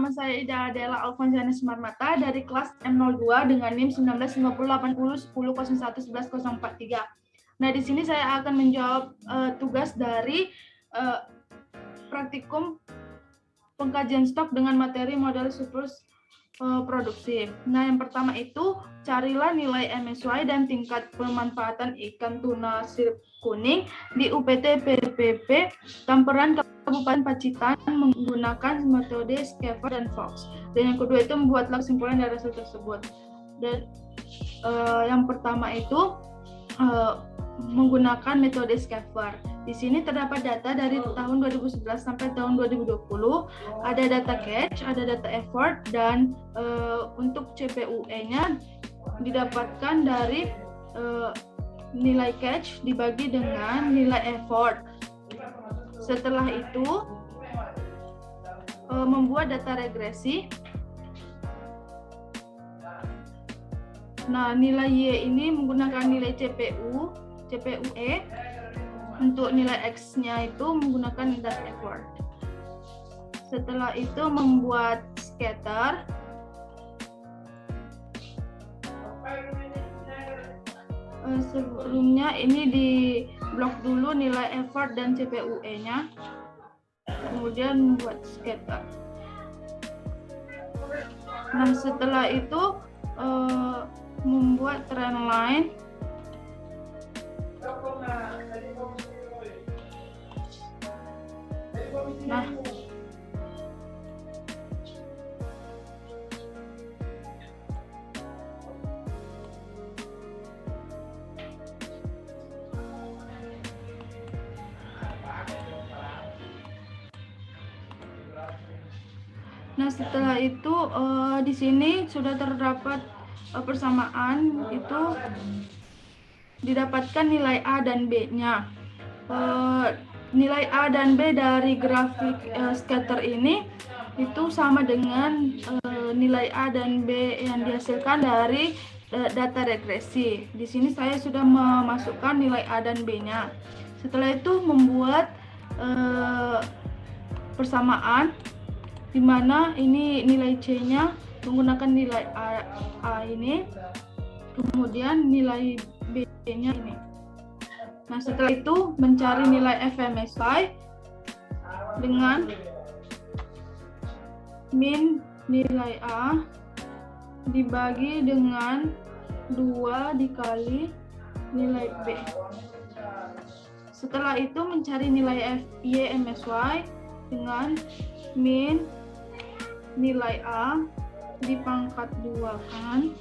nama saya Ida Adela Alfonsiana Sumarmata dari kelas M02 dengan NIM 19908010011143. Nah, di sini saya akan menjawab tugas dari praktikum pengkajian stok dengan materi modal surplus produksi. Nah, yang pertama itu carilah nilai MSY dan tingkat pemanfaatan ikan tuna sirip kuning di UPT PPP Tamperan Kabupaten Pacitan menggunakan metode Schaefer dan Fox. Dan yang kedua itu membuatlah kesimpulan dari hasil tersebut. Dan yang pertama itu menggunakan metode Schaefer. Di sini terdapat data dari tahun 2011 sampai tahun 2020. Ada data catch, ada data effort, dan untuk CPUE-nya didapatkan dari nilai catch dibagi dengan nilai effort. Setelah itu membuat data regresi. Nah, nilai Y ini menggunakan nilai CPUE. Untuk nilai X-nya itu menggunakan data effort. Setelah itu membuat scatter. Sebelumnya ini di blok dulu nilai effort dan CPUE-nya. Kemudian membuat scatter. Nah, setelah itu membuat trend line. Nah, setelah itu di sini sudah terdapat persamaan, itu didapatkan nilai A dan B-nya. Nilai A dan B dari grafik scatter ini itu sama dengan nilai A dan B yang dihasilkan dari data regresi. Di sini saya sudah memasukkan nilai A dan B-nya. Setelah itu membuat persamaan, di mana ini nilai C-nya menggunakan nilai A ini, kemudian nilai B-nya ini. Nah, setelah itu mencari nilai FMSY dengan min nilai A dibagi dengan 2 dikali nilai B. Setelah itu mencari nilai YMSY dengan min nilai A dipangkat 2 kan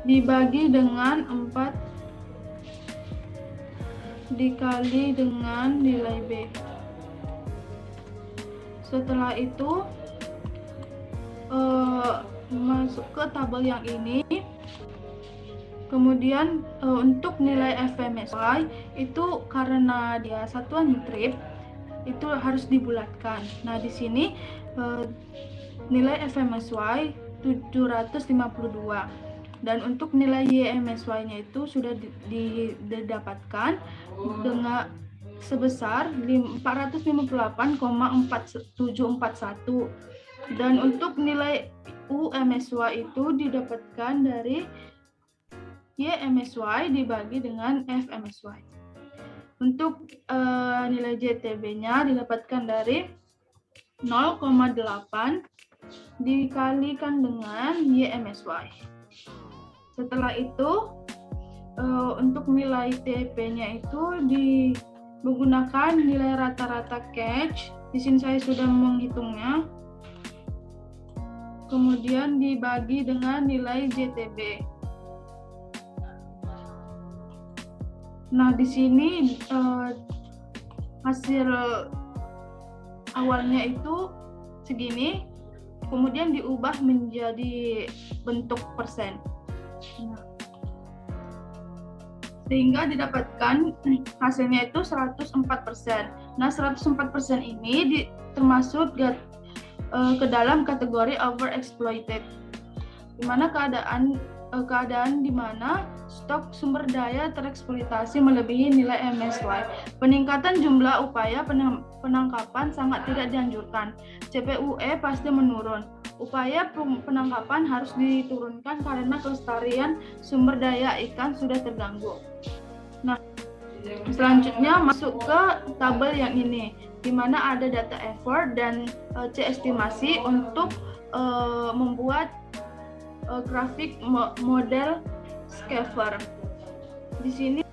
dibagi dengan 4 dikali dengan nilai B. Setelah itu masuk ke tabel yang ini. Kemudian untuk nilai FMSY itu karena dia satuan trip itu harus dibulatkan. Nah, di sini nilai FMSY 752. Dan untuk nilai YMSY-nya itu sudah didapatkan dengan sebesar 458,4741. Dan untuk nilai UMSY itu didapatkan dari YMSY dibagi dengan FMSY. Untuk nilai JTB-nya didapatkan dari 0,8 dikalikan dengan YMSY. Setelah itu untuk nilai TP-nya itu menggunakan nilai rata-rata catch. Di sini saya sudah menghitungnya. Kemudian dibagi dengan nilai JTB. Nah, di sini hasil awalnya itu segini, kemudian diubah menjadi bentuk persen. Sehingga didapatkan hasilnya itu 104%. Nah, 104% ini termasuk ke dalam kategori overexploited, di mana keadaan keadaan di mana stok sumber daya tereksploitasi melebihi nilai MSY. Peningkatan jumlah upaya penangkapan sangat tidak dianjurkan. CPUE pasti menurun. Upaya penangkapan harus diturunkan karena kelestarian sumber daya ikan sudah terganggu. Nah, selanjutnya masuk ke tabel yang ini, di mana ada data effort dan C estimasi untuk membuat grafik model scaver. Di sini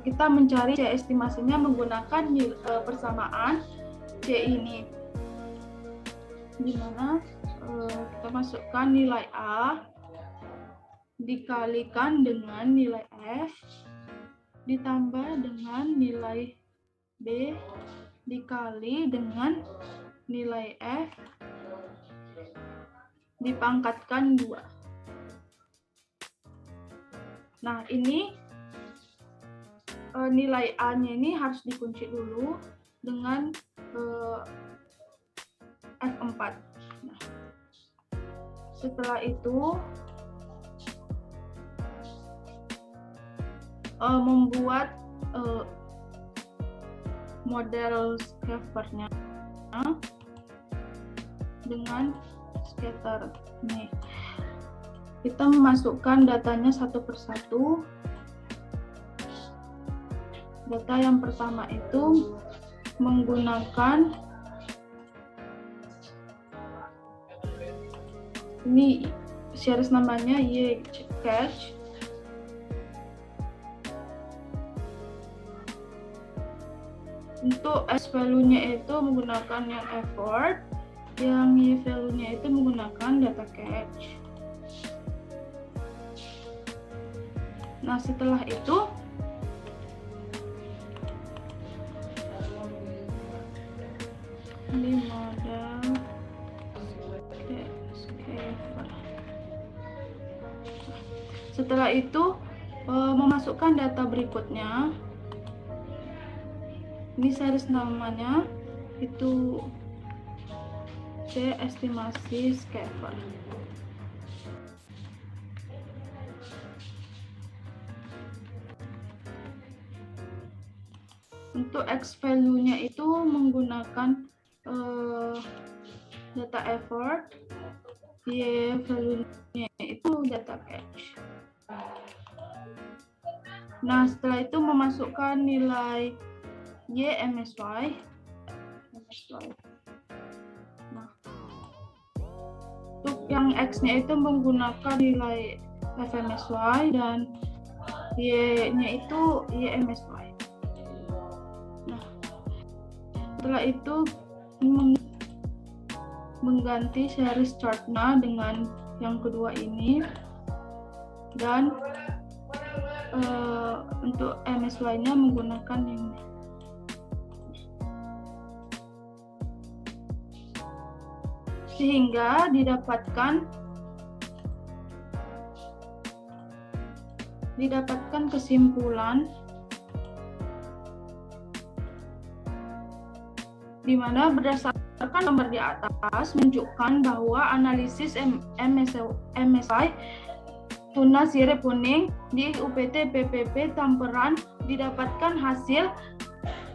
kita mencari C estimasinya menggunakan persamaan C ini, di mana kita masukkan nilai A dikalikan dengan nilai F ditambah dengan nilai B dikali dengan nilai F dipangkatkan 2. Nah, ini nilai A-nya ini harus dikunci dulu dengan F4. Nah, setelah itu membuat model scavernya dengan scatter nih. Kita memasukkan datanya satu persatu. Data yang pertama itu menggunakan ini series namanya Y catch. Untuk S value-nya itu menggunakan yang effort, yang Y value-nya itu menggunakan data catch. Nah, setelah itu ini model scaver. Setelah itu memasukkan data berikutnya. Ini series namanya itu C estimasi scaver. Untuk X value-nya itu menggunakan data effort, Y value-nya itu data catch. Nah, setelah itu memasukkan nilai Y MSY. Nah, untuk yang X-nya itu menggunakan nilai FMSY dan Y-nya itu YMSY. Nah, setelah itu mengganti series chart-nya dengan yang kedua ini, dan untuk MSY-nya menggunakan yang ini. Sehingga didapatkan kesimpulan di mana berdasarkan nomor di atas menunjukkan bahwa analisis MSY tuna sirip kuning di UPT PPP Tamperan didapatkan hasil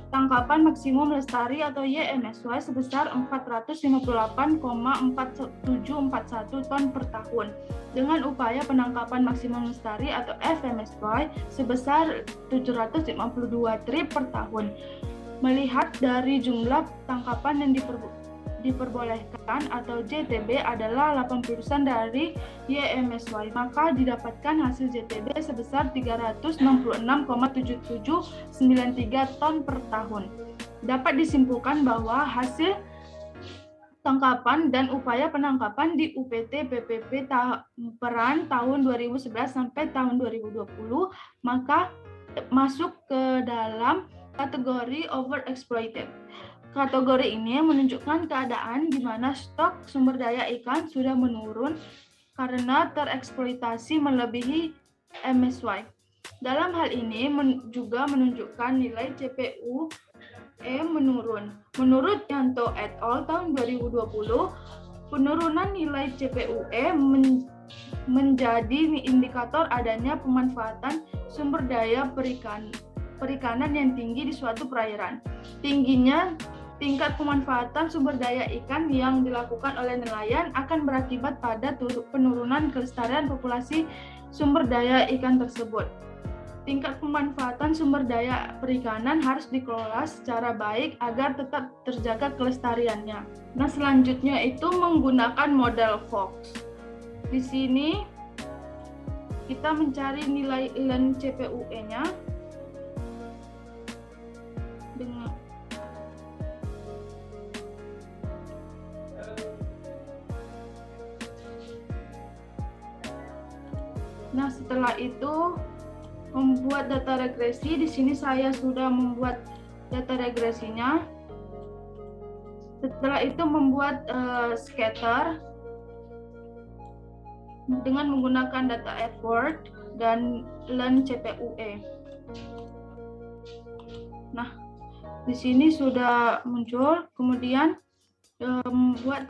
tangkapan maksimum lestari atau YMSY sebesar 458,4741 ton per tahun, dengan upaya penangkapan maksimum lestari atau FMSY sebesar 752 trip per tahun. Melihat dari jumlah tangkapan yang diperbolehkan atau JTB adalah 80% dari YMSY, maka didapatkan hasil JTB sebesar 366,7793 ton per tahun. Dapat disimpulkan bahwa hasil tangkapan dan upaya penangkapan di UPT PPP Tamperan tahun 2011 sampai tahun 2020 maka masuk ke dalam kategori overexploited. Kategori ini menunjukkan keadaan di mana stok sumber daya ikan sudah menurun karena tereksploitasi melebihi MSY. Dalam hal ini juga menunjukkan nilai CPUE menurun. Menurut Yanto et al. Tahun 2020, penurunan nilai CPUE menjadi indikator adanya pemanfaatan sumber daya perikanan yang tinggi di suatu perairan. Tingginya tingkat pemanfaatan sumber daya ikan yang dilakukan oleh nelayan akan berakibat pada penurunan kelestarian populasi sumber daya ikan tersebut. Tingkat pemanfaatan sumber daya perikanan harus dikelola secara baik agar tetap terjaga kelestariannya. Nah, selanjutnya itu menggunakan model Fox. Di sini kita mencari nilai ln CPUE-nya dengan Nah, setelah itu membuat data regresi. Di sini saya sudah membuat data regresinya. Setelah itu membuat scatter dengan menggunakan data effort dan ln CPUE. Nah, di sini sudah muncul. Kemudian membuat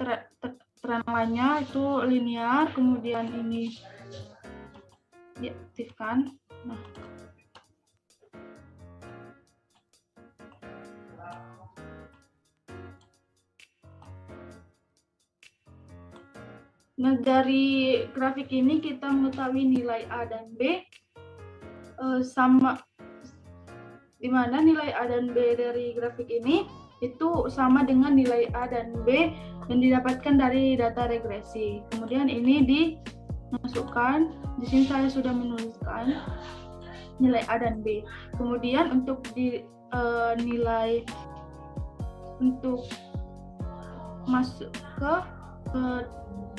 trend line-nya itu linear, kemudian ini diaktifkan. Nah, dari grafik ini kita mengetahui nilai A dan B sama, di mana nilai A dan B dari grafik ini itu sama dengan nilai A dan B yang didapatkan dari data regresi. Kemudian ini dimasukkan. Di sini saya sudah menuliskan nilai A dan B. Kemudian untuk nilai untuk masuk ke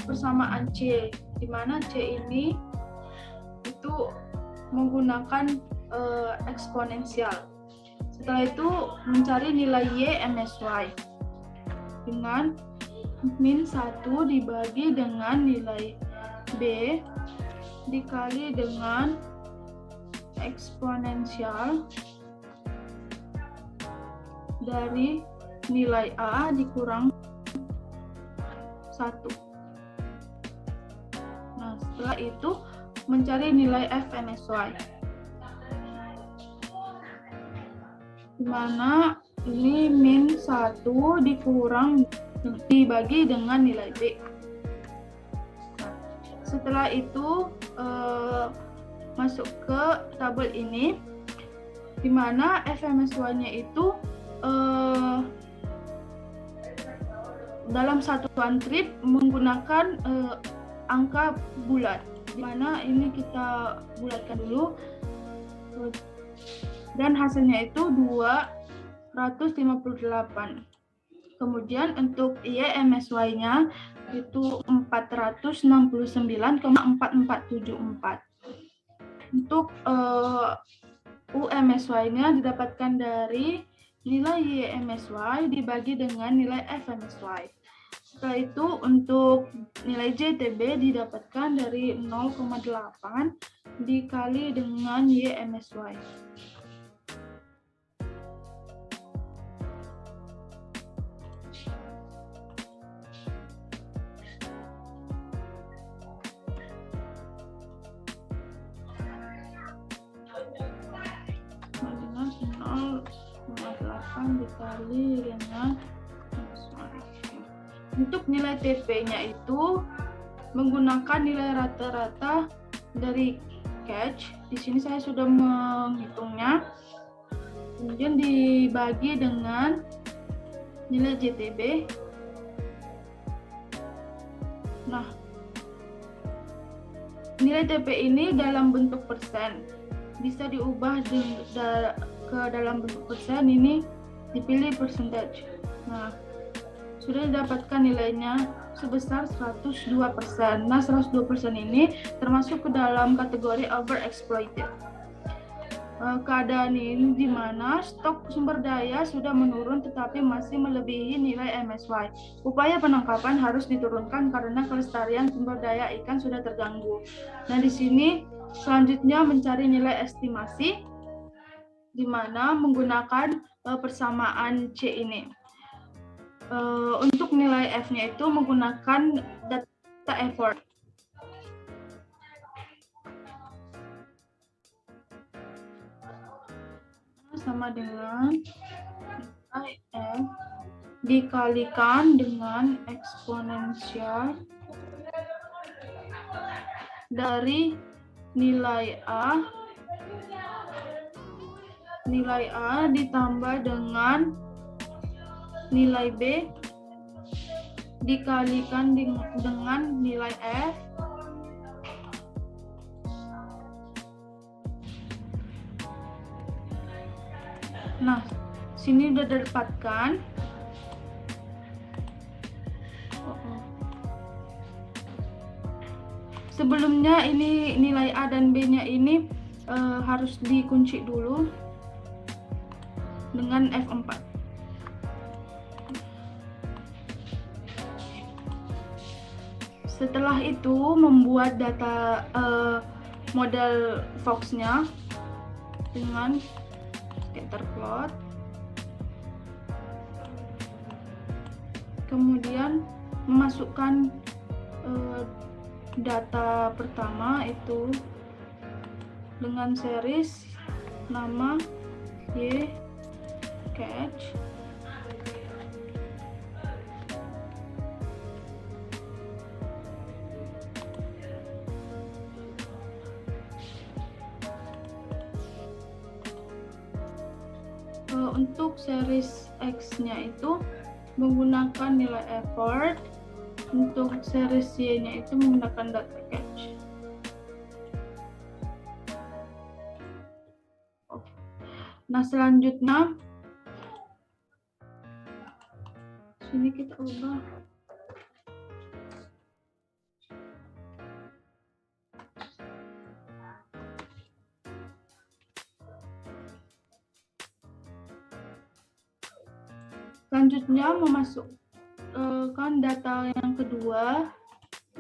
persamaan C, di mana C ini itu menggunakan eksponensial. Setelah itu mencari nilai Y MSY dengan min 1 dibagi dengan nilai B dikali dengan eksponensial dari nilai A dikurang 1. Nah, setelah itu mencari nilai F MSY, di mana ini min 1 dikurang dibagi dengan nilai B. Nah, setelah itu masuk ke tabel ini, di mana F MSY-nya itu dalam satuan trip menggunakan angka bulat, di mana ini kita bulatkan dulu, dan hasilnya itu 258. Kemudian untuk YMSY-nya itu 469,4474. Untuk UMSY-nya didapatkan dari nilai YMSY dibagi dengan nilai FMSY. Setelah itu untuk nilai JTB didapatkan dari 0,8 dikali dengan YMSY. Minus 0,8 dikali dengan untuk nilai TP-nya itu menggunakan nilai rata-rata dari catch. Di sini saya sudah menghitungnya. Kemudian dibagi dengan nilai JTB. Nah, nilai TP ini dalam bentuk persen. Bisa diubah ke dalam bentuk persen, ini dipilih percentage. Nah, sudah didapatkan nilainya sebesar 102%. Nah, 102% ini termasuk ke dalam kategori overexploited. Keadaan ini di mana stok sumber daya sudah menurun tetapi masih melebihi nilai MSY. Upaya penangkapan harus diturunkan karena kelestarian sumber daya ikan sudah terganggu. Nah, di sini selanjutnya mencari nilai estimasi, di mana menggunakan persamaan C ini. Untuk nilai F-nya itu menggunakan data effort. sama dengan nilai F dikalikan dengan eksponensial dari nilai A ditambah dengan nilai B dikalikan dengan nilai F Nah, sini udah didapatkan. Sebelumnya ini nilai A dan B-nya ini harus dikunci dulu dengan F4. Setelah itu membuat data model Fox-nya dengan scatter plot. Kemudian memasukkan data pertama itu dengan series nama Y catch. Untuk series X-nya itu menggunakan nilai effort, untuk series Y-nya itu menggunakan data catch. Nah, selanjutnya sini kita ubah selanjutnya memasukkan data yang kedua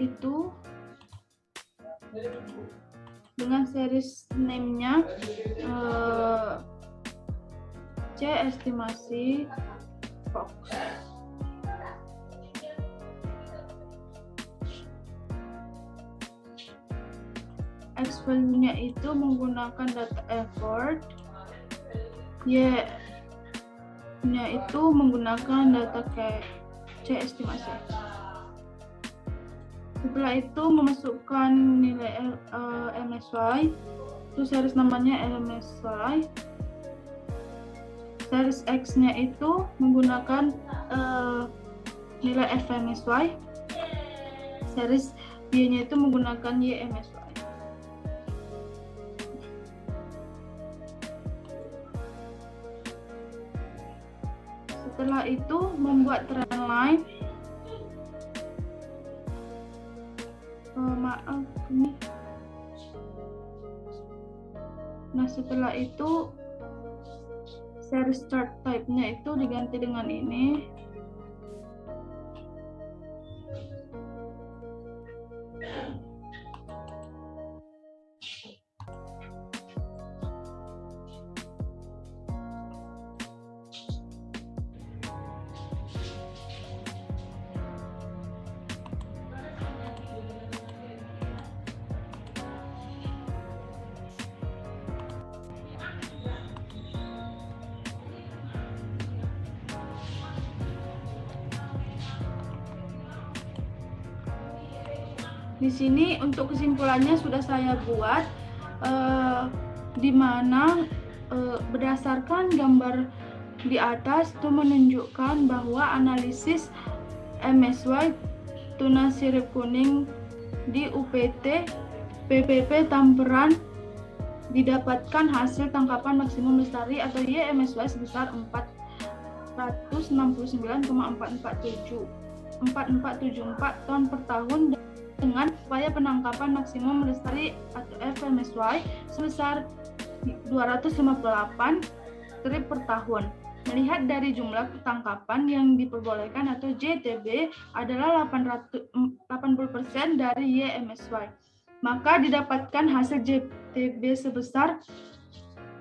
itu dengan series name-nya C estimasi Fox. X value-nya itu menggunakan data effort, Y-nya itu menggunakan data C estimasi. Setelah itu memasukkan nilai MSY, itu series namanya MSY. Series X-nya itu menggunakan nilai FMSY. Series Y-nya itu menggunakan YMSY. Setelah itu membuat trendline. Nah, setelah itu series chart type-nya itu diganti dengan ini. Di sini untuk kesimpulannya sudah saya buat, di mana berdasarkan gambar di atas itu menunjukkan bahwa analisis MSY tuna sirip kuning di UPT PPP Tamperan didapatkan hasil tangkapan maksimum lestari atau YMSY sebesar 469,4474 ton per tahun dengan upaya penangkapan maksimum lestari atau FMSY sebesar 258 trip per tahun. Melihat dari jumlah ketangkapan yang diperbolehkan atau JTB adalah 80% dari YMSY, maka didapatkan hasil JTB sebesar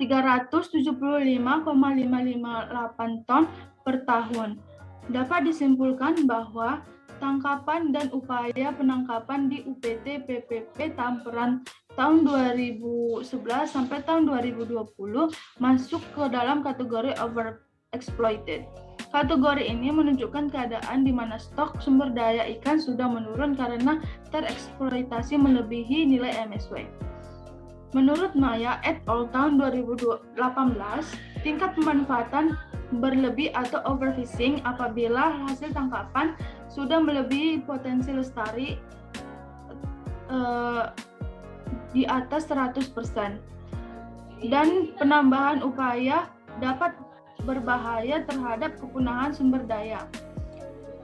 375,558 ton per tahun. Dapat disimpulkan bahwa tangkapan dan upaya penangkapan di UPT PPP Tamperan tahun 2011 sampai tahun 2020 masuk ke dalam kategori overexploited. Kategori ini menunjukkan keadaan di mana stok sumber daya ikan sudah menurun karena tereksploitasi melebihi nilai MSY. Menurut Maya et al. Tahun 2018, tingkat pemanfaatan berlebih atau overfishing apabila hasil tangkapan sudah melebihi potensi lestari di atas 100%. Dan penambahan upaya dapat berbahaya terhadap kepunahan sumber daya.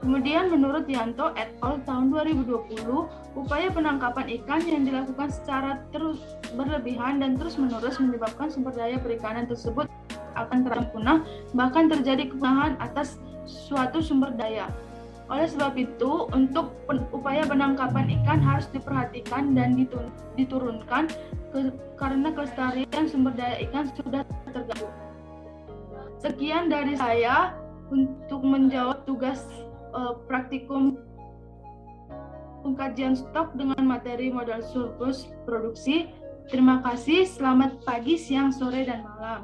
Kemudian menurut Yanto et al. Tahun 2020, upaya penangkapan ikan yang dilakukan secara terus berlebihan dan terus-menerus menyebabkan sumber daya perikanan tersebut akan terancam punah, bahkan terjadi kepunahan atas suatu sumber daya. Oleh sebab itu, untuk upaya penangkapan ikan harus diperhatikan dan diturunkan karena kelestarian sumber daya ikan sudah terganggu. Sekian dari saya untuk menjawab tugas praktikum pengkajian stok dengan materi modal surplus produksi. Terima kasih, selamat pagi, siang, sore, dan malam.